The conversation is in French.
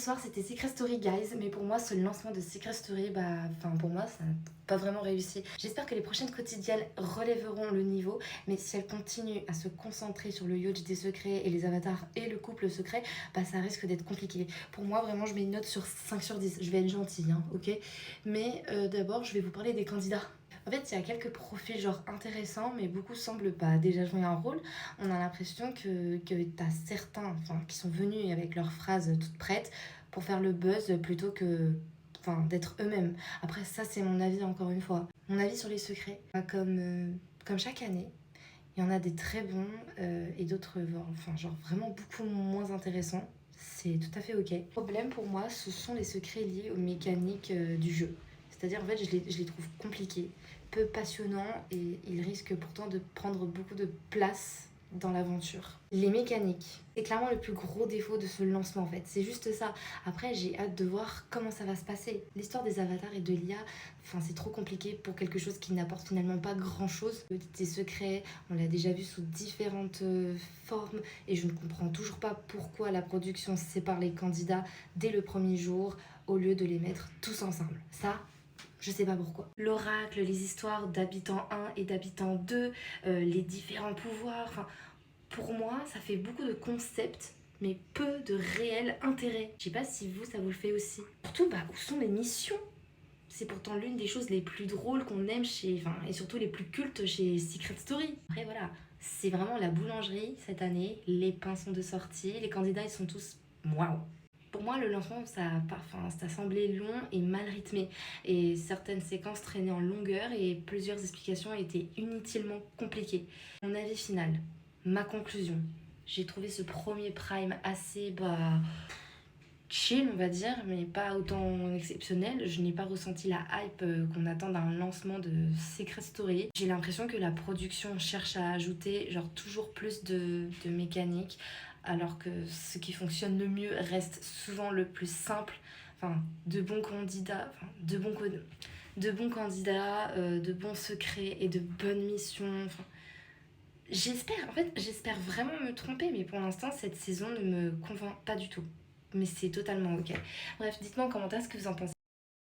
soir c'était Secret Story Guys, mais pour moi ce lancement de Secret Story, pour moi ça n'a pas vraiment réussi. J'espère que les prochaines quotidiennes relèveront le niveau, mais si elles continuent à se concentrer sur le yacht des secrets et les avatars et le couple secret, ça risque d'être compliqué. Pour moi vraiment je mets une note sur 5 sur 10, je vais être gentille, hein, ok. Mais d'abord je vais vous parler des candidats. En fait, il y a quelques profils genre intéressants, mais beaucoup semblent pas déjà jouer un rôle. On a l'impression que t'as certains qui sont venus avec leurs phrases toutes prêtes pour faire le buzz plutôt que d'être eux-mêmes. Après, ça, c'est mon avis encore une fois. Mon avis sur les secrets. Comme chaque année, il y en a des très bons et d'autres genre vraiment beaucoup moins intéressants. C'est tout à fait ok. Le problème pour moi, ce sont les secrets liés aux mécaniques du jeu. C'est-à-dire, en fait, je les trouve compliqués, peu passionnants et ils risquent pourtant de prendre beaucoup de place dans l'aventure. Les mécaniques, c'est clairement le plus gros défaut de ce lancement en fait, c'est juste ça. Après, j'ai hâte de voir comment ça va se passer. L'histoire des avatars et de l'IA, c'est trop compliqué pour quelque chose qui n'apporte finalement pas grand-chose. Des secrets, on l'a déjà vu sous différentes formes et je ne comprends toujours pas pourquoi la production sépare les candidats dès le premier jour au lieu de les mettre tous ensemble. Ça, je sais pas pourquoi. L'oracle, les histoires d'habitants 1 et d'habitants 2, les différents pouvoirs, pour moi, ça fait beaucoup de concepts, mais peu de réel intérêt. Je sais pas si vous, ça vous le fait aussi. Surtout, où sont les missions? C'est pourtant l'une des choses les plus drôles qu'on aime et surtout les plus cultes chez Secret Story. Après voilà, c'est vraiment la boulangerie cette année, les pains sont de sortie, les candidats ils sont tous waouh. Pour moi, le lancement, ça semblait long et mal rythmé. Et certaines séquences traînaient en longueur et plusieurs explications étaient inutilement compliquées. Mon avis final, ma conclusion. J'ai trouvé ce premier Prime assez chill, on va dire, mais pas autant exceptionnel. Je n'ai pas ressenti la hype qu'on attend d'un lancement de Secret Story. J'ai l'impression que la production cherche à ajouter toujours plus de mécanique, alors que ce qui fonctionne le mieux reste souvent le plus simple. De bons candidats, de bons secrets et de bonnes missions. J'espère vraiment me tromper, mais pour l'instant, cette saison ne me convainc pas du tout. Mais c'est totalement ok. Bref, dites-moi en commentaire ce que vous en pensez.